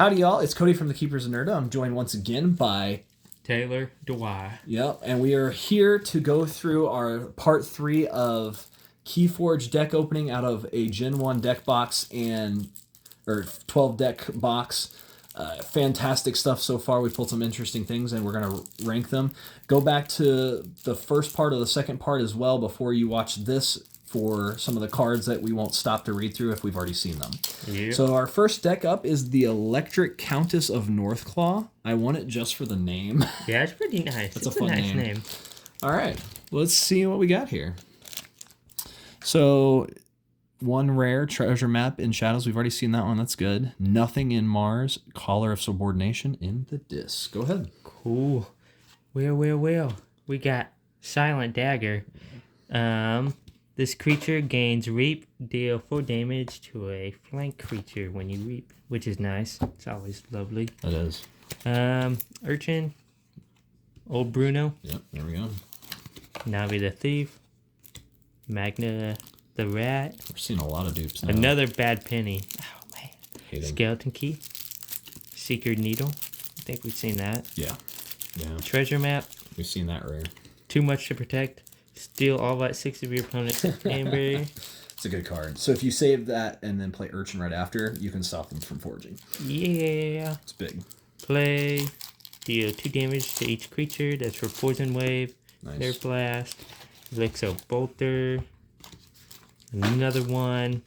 Howdy, y'all. It's Cody from the Keepers of Nerda. I'm joined once again by Taylor Dwyer. Yep, and we are here to go through our part 3 of Keyforge deck opening out of a Gen 1 deck box or 12 deck box. Fantastic stuff so far. We pulled some interesting things and we're going to rank them. Go back to the first part of the second part as well before you watch this for some of the cards that we won't stop to read through if we've already seen them. Yep. So our first deck up is the Electric Countess of Northclaw. I want it just for the name. Yeah, it's pretty nice. It's a fun nice name. All right, let's see what we got here. So, one rare treasure map in Shadows. We've already seen that one. That's good. Nothing in Mars. Collar of Subordination in the disc. Go ahead. Cool. Well. We got Silent Dagger. This creature gains Reap, deal 4 damage to a flank creature when you reap, which is nice. It's always lovely. It is. Urchin, Old Bruno. Yep, there we go. Navi the Thief, Magna the Rat. We're seeing a lot of dupes now. Another Bad Penny. Oh, man. Hate Skeleton Key, Seeker Needle. I think we've seen that. Yeah. Treasure Map. We've seen that rare. Too Much to Protect. Steal all but 6 of your opponent's Amber. It's a good card. So if you save that and then play Urchin right after, you can stop them from forging. Yeah. It's big. Play. Deal 2 damage to each creature. That's for Poison Wave. Nice. Air Blast. Elixir Bolter. Another one.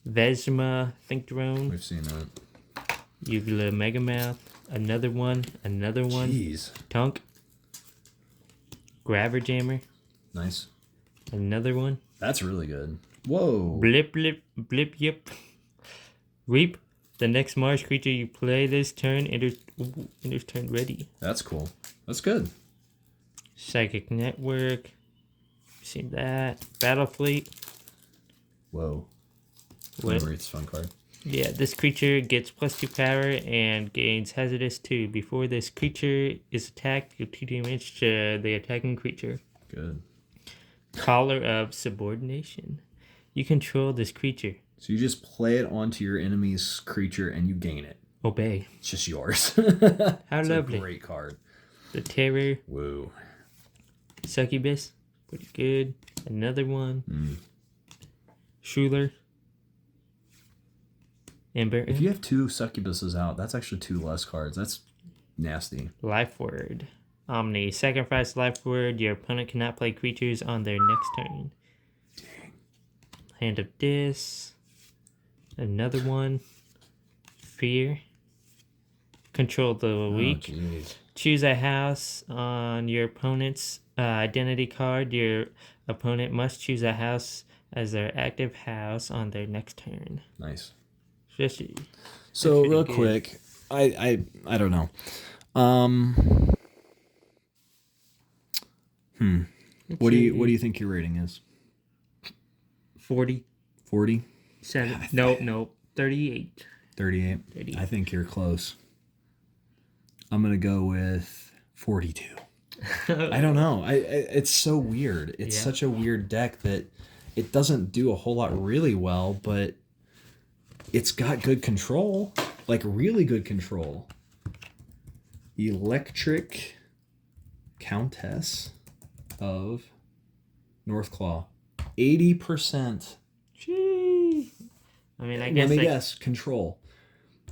Vesma Think Drone. We've seen that. Uvula Megamouth. Another one. Jeez. Tunk. Grabber Jammer. Nice. Another one. That's really good. Whoa. Blip, yip. Reap. The next Mars creature you play this turn enters turn ready. That's cool. That's good. Psychic Network. Seen that. Battle Fleet. Whoa. What? It's a fun card. Yeah, this creature gets +2 power and gains Hazardous 2. Before this creature is attacked, deal 2 damage to the attacking creature. Good. Collar of Subordination. You control this creature. So you just play it onto your enemy's creature and you gain it. Obey. It's just yours. How lovely. A great card. The Terror. Whoa. Succubus. Pretty good. Another one. Schuler. Ember. If you have 2 succubuses out, that's actually 2 less cards. That's nasty. Life Word. Omni. Sacrifice Life Word. Your opponent cannot play creatures on their next turn. Dang. Hand of Dis. Another one. Fear. Control the Weak. Choose a house on your opponent's identity card. Your opponent must choose a house as their active house on their next turn. Nice. So real quick, I don't know. What do you think your rating is? 40. 40? 7. Nope. 38. 38. I think you're close. I'm gonna go with 42. I don't know. It's so weird. It's such a weird deck that it doesn't do a whole lot really well, but it's got good control, like really good control. Electric Countess of Northclaw. 80%. Gee. I mean, I guess. Let me guess. Control.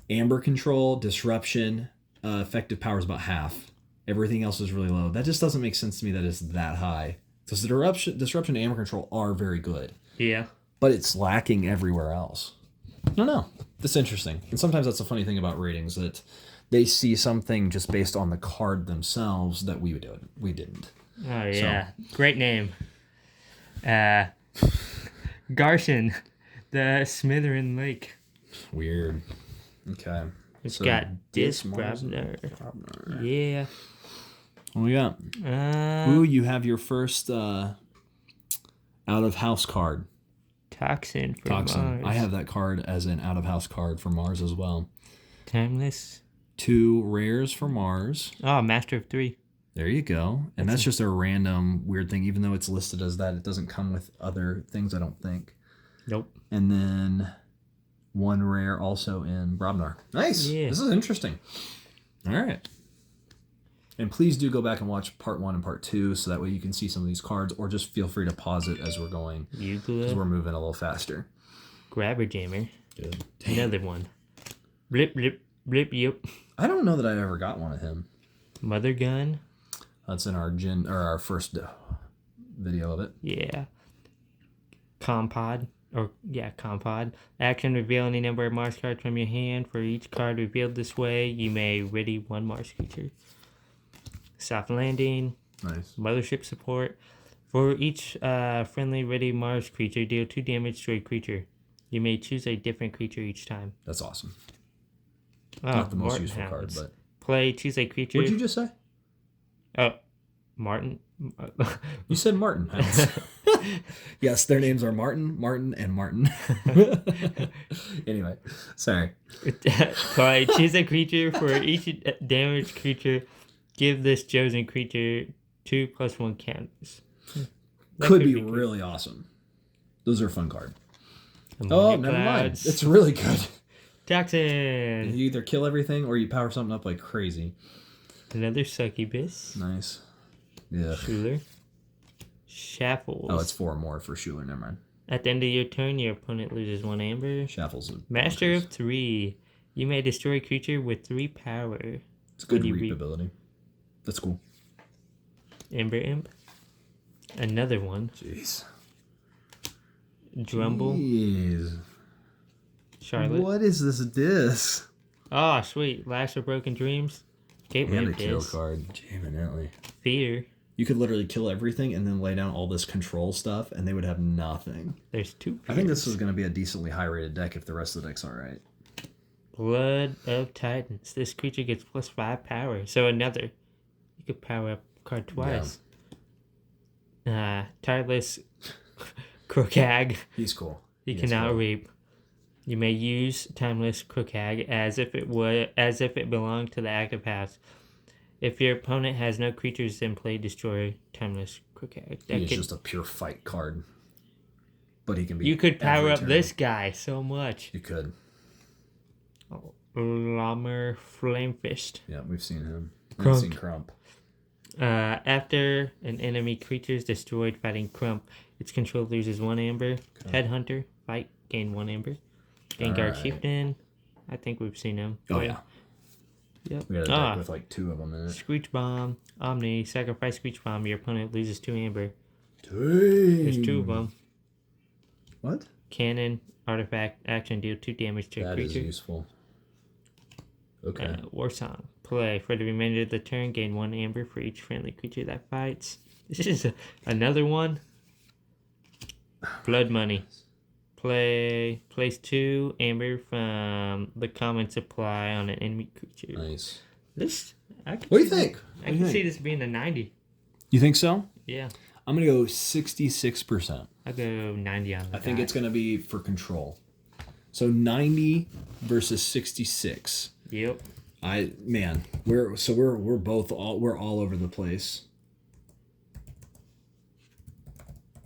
Amber control, disruption, effective power is about half. Everything else is really low. That just doesn't make sense to me that it's that high. Because the disruption and amber control are very good. Yeah. But it's lacking everywhere else. I don't know. That's interesting. And sometimes that's a funny thing about ratings, that they see something just based on the card themselves that we didn't. Oh, yeah. So. Great name. Garson, the Smitherin Lake. Weird. Okay. It's got Disbrabner. Yeah. What we got? Ooh, you have your first out-of-house card. Toxin for Mars. I have that card as an out-of-house card for Mars as well. Timeless. 2 rares for Mars. Oh, Master of 3. There you go. And that's just a random weird thing. Even though it's listed as that, it doesn't come with other things, I don't think. Nope. And then 1 rare also in Brobnar. Nice. Yeah. This is interesting. All right. And please do go back and watch part 1 and part 2 so that way you can see some of these cards, or just feel free to pause it as we're going because we're moving a little faster. Grabber Jammer. Good. Another one. Blip, blip, blip, yep. I don't know that I ever got one of him. Mother Gun. That's in our first video of it. Yeah. Compod. Compod. Action, reveal any number of Mars cards from your hand. For each card revealed this way, you may ready 1 Mars creature. Soft Landing. Nice. Mothership Support. For each friendly ready Mars creature, deal 2 damage to a creature. You may choose a different creature each time. That's awesome. Oh, Not the most Martin useful Hounds. card, Play, choose a creature. What did you just say? Oh, Martin. You said Martin Hounds. Yes, their names are Martin, and Martin. Anyway, sorry. Play, choose a creature. For each damaged creature, give this chosen creature 2+1 counters. Could be really awesome. Those are a fun card. Ammonia Never mind. Clouds. It's really good. Toxin. You either kill everything or you power something up like crazy. Another Succubus. Nice. Yeah. Schuler. Shaffles. Oh, it's 4 more for Schuler. Never mind. At the end of your turn, your opponent loses 1 amber. Shaffles. Master of 3. You may destroy a creature with 3 power. It's a good reap ability. That's cool. Ember Imp. Another one. Jeez. Drumble. Jeez. Charlotte. What is this disc? Oh, sweet. Lash of Broken Dreams. Gateway And a of kill Disc. card. Evidently. Fear. You could literally kill everything and then lay down all this control stuff, and they would have nothing. There's 2 I think this is going to be a decently high-rated deck if the rest of the deck's all right. Blood of Titans. This creature gets +5 power. So another. You could power up card twice. Tireless Crookag. He's cool. He can outreap. You may use Timeless Crookag as if it belonged to the active house. If your opponent has no creatures, then play Destroy Timeless Crookag. He's just a pure fight card. But he can be. You could power up turn. this guy so much. You could. Oh, Lammer Flamefist. Yeah, we've seen him. Crump. We've seen Crump. After an enemy creature is destroyed fighting Crump, its control loses 1 amber. Okay. Headhunter, fight, gain 1 amber. Vanguard Chieftain, I think we've seen him. Oh, yeah. Yep. We got a deck with like 2 of them in it. Screech Bomb, Omni, sacrifice Screech Bomb, your opponent loses 2 amber. Dang. There's 2 of them. What? Cannon, artifact, action, deal 2 damage to a creature. That is useful. Okay. War Song. Play. For the remainder of the turn, gain 1 amber for each friendly creature that fights. This is another one. Blood Money. Place 2 amber from the common supply on an enemy creature. Nice. What do you think? I can see this being a 90. You think so? Yeah. I'm going to go 66%. I'll go 90 on that. I think it's going to be for control. So 90 versus 66. Yep. We're both all over the place.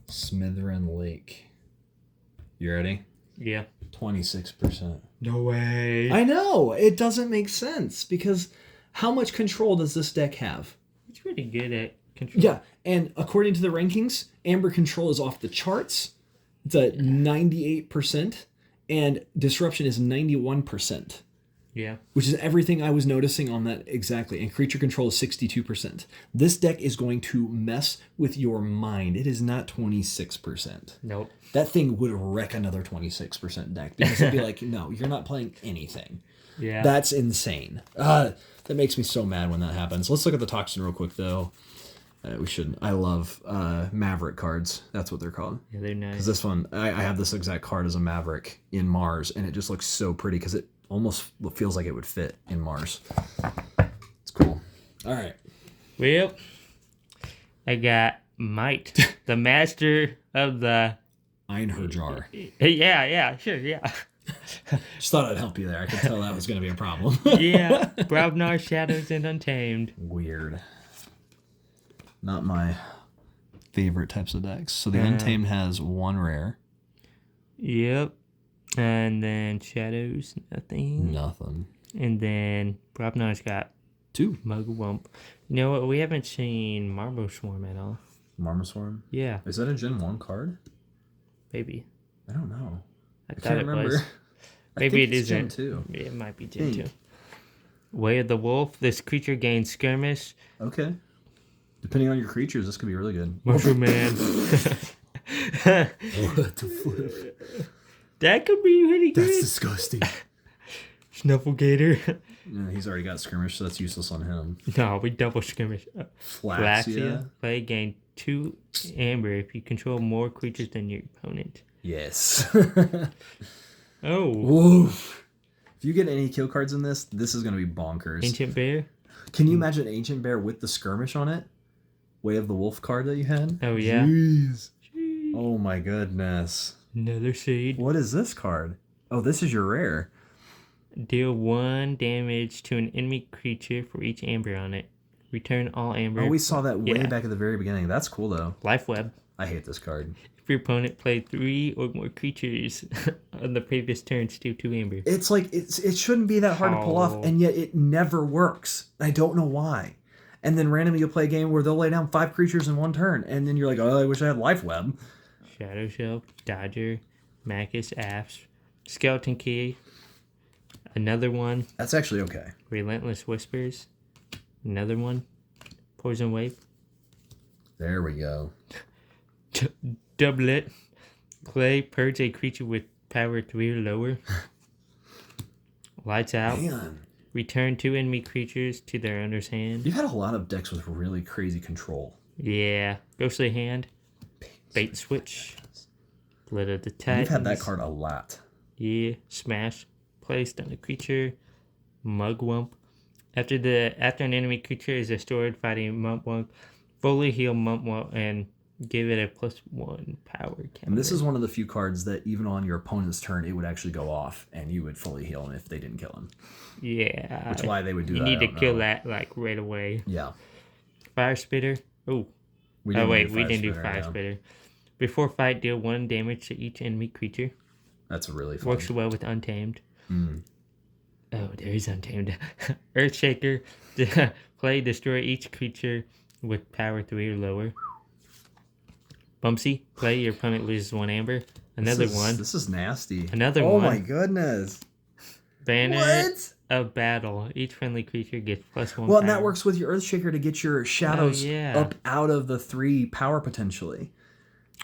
Smitherin Lake. You ready? Yeah. 26%. No way. I know. It doesn't make sense because how much control does this deck have? It's pretty good at control. Yeah, and according to the rankings, Amber control is off the charts. It's at 98%, and Disruption is 91%. Yeah. Which is everything I was noticing on that exactly. And creature control is 62%. This deck is going to mess with your mind. It is not 26%. Nope. That thing would wreck another 26% deck because it'd be like, no, you're not playing anything. Yeah. That's insane. That makes me so mad when that happens. Let's look at the Toxin real quick, though. We shouldn't. I love Maverick cards. That's what they're called. Yeah, they're nice. Because this one, I have this exact card as a Maverick in Mars, and it just looks so pretty because it almost feels like it would fit in Mars. It's cool. All right. Well, I got Might, the master of the... Einherjar. Yeah, sure, yeah. Just thought I'd help you there. I could tell that was going to be a problem. Yeah, Brobnar, Shadows, and Untamed. Weird. Not my favorite types of decks. So the Untamed has 1 rare. Yep. And then Shadows, nothing. Nothing. And then Brobnar's got 2. Mugwump. You know what? We haven't seen Marble Swarm at all. Marmor Swarm? Yeah. Is that a Gen 1 card? Maybe. I don't know. I can't thought it remember. was. Maybe it isn't. Gen 2. Yeah, it might be Gen 2. Way of the Wolf. This creature gains skirmish. Okay. Depending on your creatures, this could be really good. Mushroom Man. What the flip? That could be really good. That's disgusting. Snufflegator. Yeah, he's already got skirmish, so that's useless on him. No, we double skirmish. Flaxia. Play gain 2 amber if you control more creatures than your opponent. Yes. Oh. Woof. If you get any kill cards in this, this is going to be bonkers. Ancient Bear. Can you imagine Ancient Bear with the skirmish on it? Way of the Wolf card that you had? Oh, yeah. Jeez. Oh, my goodness. Another Seed. What is this card? Oh, this is your rare. Deal 1 damage to an enemy creature for each amber on it. Return all amber. Oh, we saw that way Yeah. back at the very beginning. That's cool, though. Life Web. I hate this card. If your opponent played 3 or more creatures on the previous turn, steal 2 amber. It's like, it shouldn't be that hard to pull off, and yet it never works. I don't know why. And then randomly you'll play a game where they'll lay down 5 creatures in one turn, and then you're like, oh, I wish I had Life Web. Shadow Shelf, Dodger, Macus, Apps, Skeleton Key, another one, That's actually okay. Relentless Whispers, another one, Poison Wave, There we go. Doublet, play, purge a creature with power 3 or lower, Lights Out, Man, return 2 enemy creatures to their owner's hand. you've had a lot of decks with really crazy control. Yeah, Ghostly Hand, Bait Switch, Blood of the Titans. You've had that card a lot. Yeah, Smash, placed on a creature, Mugwump. After an enemy creature is destroyed fighting Mugwump, fully heal Mugwump and give it a +1 power counter. And this is one of the few cards that even on your opponent's turn, it would actually go off, and you would fully heal him if they didn't kill him. Yeah. Which why they would do you that. need I to don't kill know. that like right away. Yeah. Fire Spitter. Oh. We Oh wait, do we Fire didn't do Spitter, Fire yeah. Spitter. Before fight, deal 1 damage to each enemy creature. That's a really fun. Works well with Untamed. Mm. Oh, there is Untamed. Earthshaker. Play, destroy each creature with power 3 or lower. Bumsy. Play, your opponent loses 1 amber. Another one. This is nasty. Another oh one. Oh my goodness. Banner What? of Battle. Each friendly creature gets +1 Well, power. and that works with your Earthshaker to get your shadows yeah. up out of the 3 power potentially.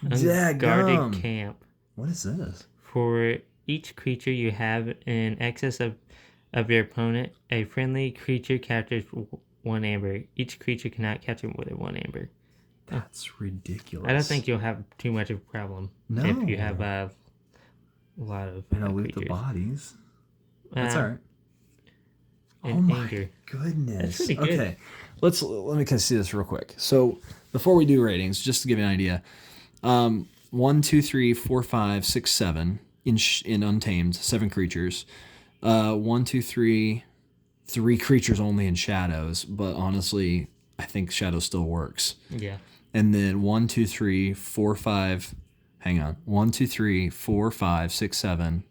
Guarded Dadgum. Camp. What is this? For each creature you have in excess of your opponent, a friendly creature captures 1 amber. Each creature cannot capture more than 1 amber. That's ridiculous. I don't think you'll have too much of a problem No. if you have a lot of You know, with creatures. the bodies. That's all right. And Oh my anger. goodness. That's pretty good. Okay, let me kind of see this real quick. So before we do ratings, just to give you an idea, 1, 2, 3, 4, 5, 6, 7 in Untamed, 7 creatures. 1, 2, 3, 3 creatures only in Shadows, but honestly, I think Shadows still works. Yeah. And then 1, 2, 3, 4, 5. Hang on. 1, 2, 3, 4, 5, 6, 7.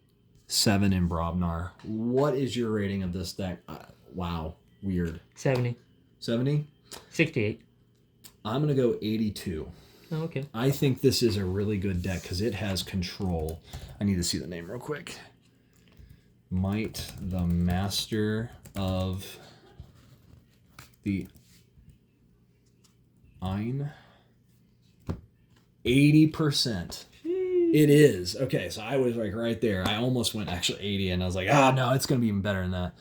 7 in Brobnar. What is your rating of this deck? Wow. Weird. 70. 70? 68. I'm going to go 82. Oh, okay. I think this is a really good deck because it has control. I need to see the name real quick. Might the Master of the Ein. 80%. It is. Okay, so I was like right there. I almost went actually 80 and I was like, no, it's going to be even better than that.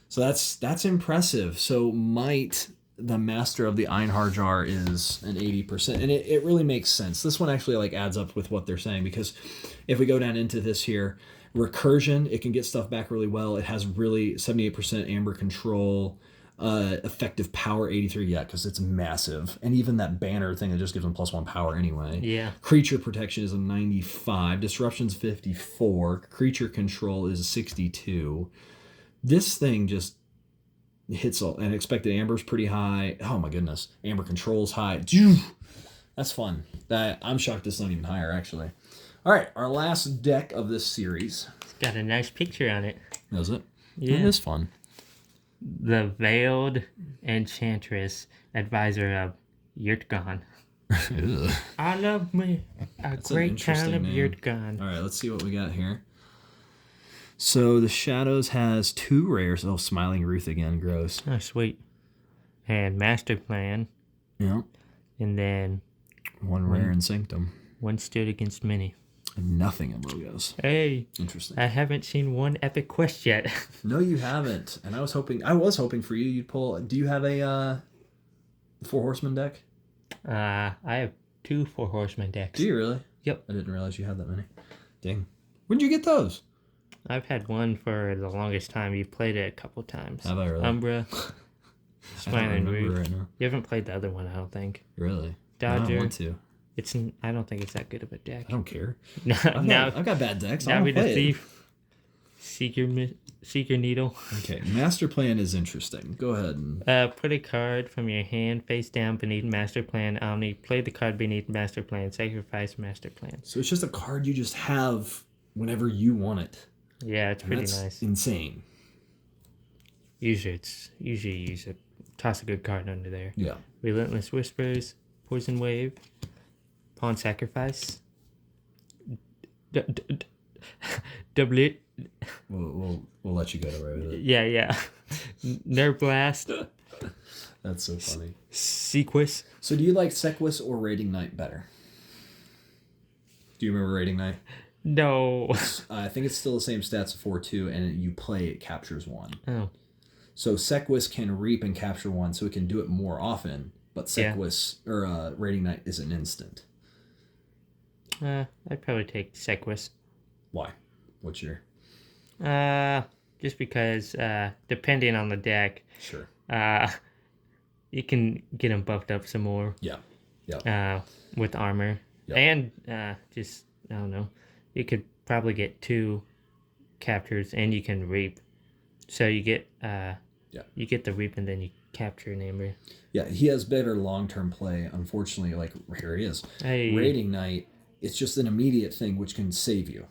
So that's impressive. So Might, the Master of the Einharjar, is an 80%. And it really makes sense. This one actually like adds up with what they're saying, because if we go down into this here, recursion, it can get stuff back really well. It has really 78% amber control. Effective power 83, yeah, because it's massive. And even that banner thing that just gives them +1 power anyway. Yeah. Creature protection is a 95. Disruption's 54. Creature control is 62. This thing just hits all, and expected amber's pretty high. Oh my goodness. Amber control's high. That's fun. I'm shocked it's not even higher, actually. All right, our last deck of this series. It's got a nice picture on it. Is it? Yeah. It is fun. The Veiled Enchantress, advisor of Yurtgon. I love me a great town of Yurtgon. All right, let's see what we got here. So the Shadows has 2 rares. Oh, Smiling Ruth again. Gross. Oh, sweet. And Master Plan. Yeah. And then 1 rare in Sanctum. 1 stood against many. And nothing in Logos. Hey. Interesting. I haven't seen 1 epic quest yet. No, you haven't. And I was hoping for you. You'd pull. Do you have a 4 Horseman deck? I have 2 4 Horseman decks. Do you really? Yep. I didn't realize you had that many. Dang. When'd you get those? I've had 1 for the longest time. You've played it a couple times. Have I really? Umbra. Smiling Ruth. Right now. You haven't played the other one, I don't think. Really? Dodger. I want to. I don't think it's that good of a deck. I don't care. Now I've got bad decks. now I'll be the play it. thief. Seeker Needle. Okay, Master Plan is interesting. Go ahead and... Put a card from your hand face down beneath Master Plan Omni. Play the card beneath Master Plan. Sacrifice Master Plan. So it's just a card you just have whenever you want it. Yeah, it's pretty That's nice. insane. Usually you toss a good card under there. Yeah. Relentless Whispers, Poison Wave, Pawn Sacrifice, Doublet. We'll let you get away with it. Yeah. Nerve Blast, That's so funny. Sequus. So do you like Sequus or Raiding Knight better? Do you remember Raiding Knight? No. I think it's still the same stats of 4/2, and you play it captures 1. Oh. So Sequus can reap and capture 1, so it can do it more often. But Sequus or Raiding Knight is an instant. I'd probably take Sequus. Why? What's your... Just because, depending on the deck, Sure. you can get them buffed up some more. Yeah. With armor. Yep. And, I don't know, you could probably get 2 captures and you can reap. So you get, you get the reap and then you capture an amber. Yeah, he has better long-term play. Unfortunately, like, here he is. Hey. Raiding Knight, it's just an immediate thing which can save you.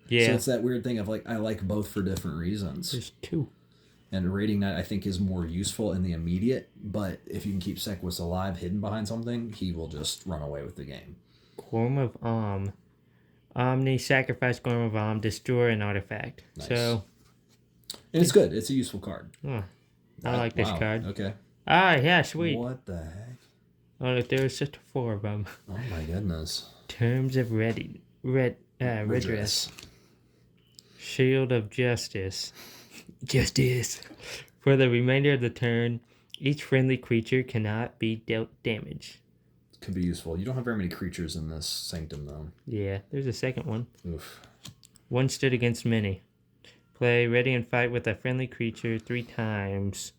Yeah. So it's that weird thing of, like, I like both for different reasons. There's 2. And Raiding Knight, I think, is more useful in the immediate, but if you can keep Sequus alive, hidden behind something, he will just run away with the game. Gorm of Omni, sacrifice Gorm of destroy an artifact. Nice. So... And it's good. It's a useful card. I like this card. Okay. Yeah, sweet. What the heck? Oh, look, there was just 4 of them. Oh my goodness. Terms of redress. Shield of Justice. Justice. For the remainder of the turn, each friendly creature cannot be dealt damage. Could be useful. You don't have very many creatures in this Sanctum, though. Yeah, there's a second one. Oof. 1 stood against many. Play ready and fight with a friendly creature 3 times.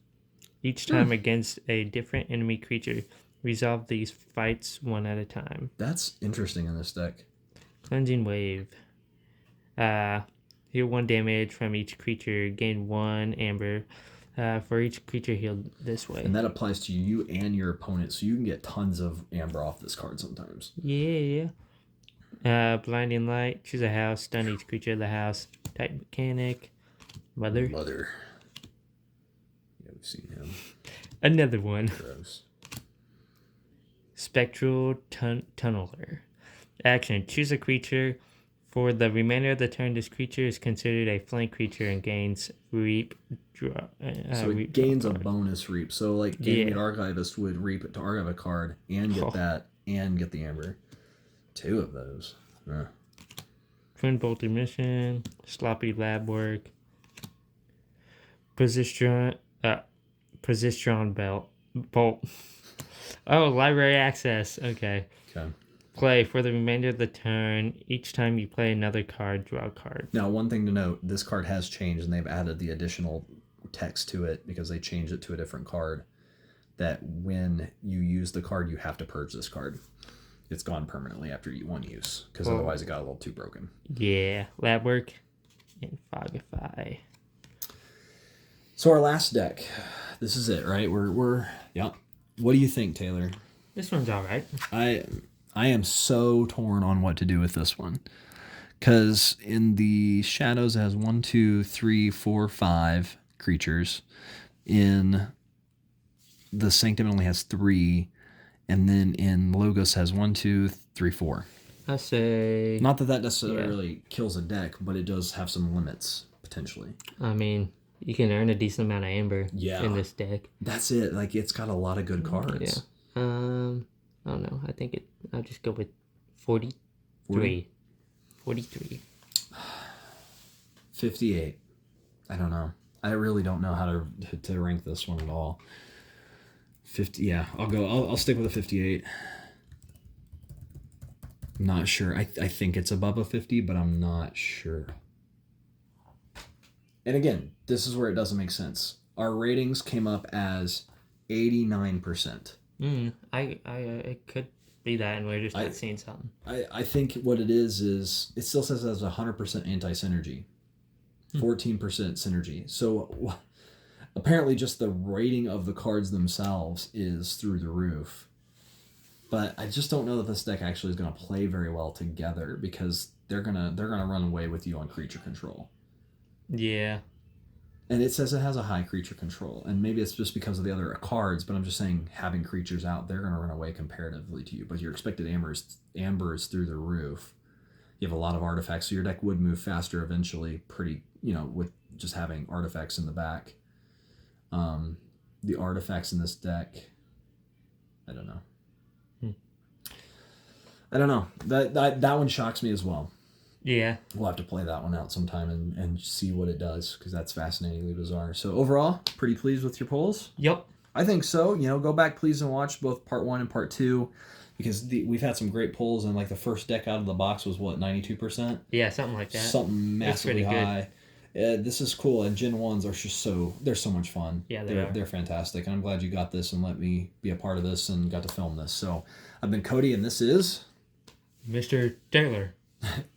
Each time against a different enemy creature. Resolve these fights 1 at a time. That's interesting in this deck. Cleansing Wave. Heal 1 damage from each creature. Gain 1 amber. For each creature healed this way. And that applies to you and your opponent, so you can get tons of amber off this card sometimes. Yeah. Blinding Light. Choose a house. Stun each creature of the house. Type mechanic. Mother. Yeah, we've seen him. Another one. Gross. Spectral Tunneler. Action. Choose a creature. For the remainder of the turn, this creature is considered a flank creature and gains reap. So it gains a bonus reap. So like Gaming Archivist would reap it to archive a card and get that and get the amber. 2 of those. Twin Bolt Emission. Sloppy Lab Work. Positron Bolt. Oh, library access. Okay. Play for the remainder of the turn. Each time you play another card, draw a card. Now, one thing to note, this card has changed, and they've added the additional text to it because they changed it to a different card, that when you use the card, you have to purge this card. It's gone permanently after one use, because otherwise it got a little too broken. Yeah. Lab Work and Fogify. So our last deck. This is it, right? We're yeah. What do you think, Taylor? This one's all right. I am so torn on what to do with this one. Because in the shadows, it has 1, 2, 3, 4, 5 creatures. In the Sanctum, it only has 3. And then in Logos, has 1, 2, 3, 4. I say... Not that necessarily kills a deck, but it does have some limits, potentially. I mean, you can earn a decent amount of amber in this deck. That's it. Like, it's got a lot of good cards. Yeah. I don't know. I think I'll just go with 43. 43. 58. I don't know. I really don't know how to rank this one at all. 50. Yeah, I'll stick with a 58. I'm not sure. I think it's above a 50, but I'm not sure. And again, this is where it doesn't make sense. Our ratings came up as 89%. It could be that, and we're just not seeing something. I think what it is it still says it has 100% anti-synergy, 14% synergy. So apparently just the rating of the cards themselves is through the roof. But I just don't know that this deck actually is going to play very well together, because they're gonna run away with you on creature control. Yeah. And it says it has a high creature control, and maybe it's just because of the other cards, but I'm just saying, having creatures out, they're going to run away comparatively to you. But your expected amber is through the roof. You have a lot of artifacts, so your deck would move faster eventually, with just having artifacts in the back. The artifacts in this deck, I don't know. I don't know. That one shocks me as well. Yeah. We'll have to play that one out sometime and see what it does, because that's fascinatingly bizarre. So overall, pretty pleased with your polls? Yep. I think so. Go back, please, and watch both part 1 and part 2, because we've had some great polls, and like the first deck out of the box was, what, 92%? Yeah, something like that. Something massively high. This is cool, and Gen 1s are just they're so much fun. Yeah, they're fantastic, and I'm glad you got this and let me be a part of this and got to film this. So I've been Cody, and this is... Mr. Taylor.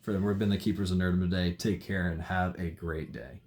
We've been the Keepers of Nerdom today. Take care and have a great day.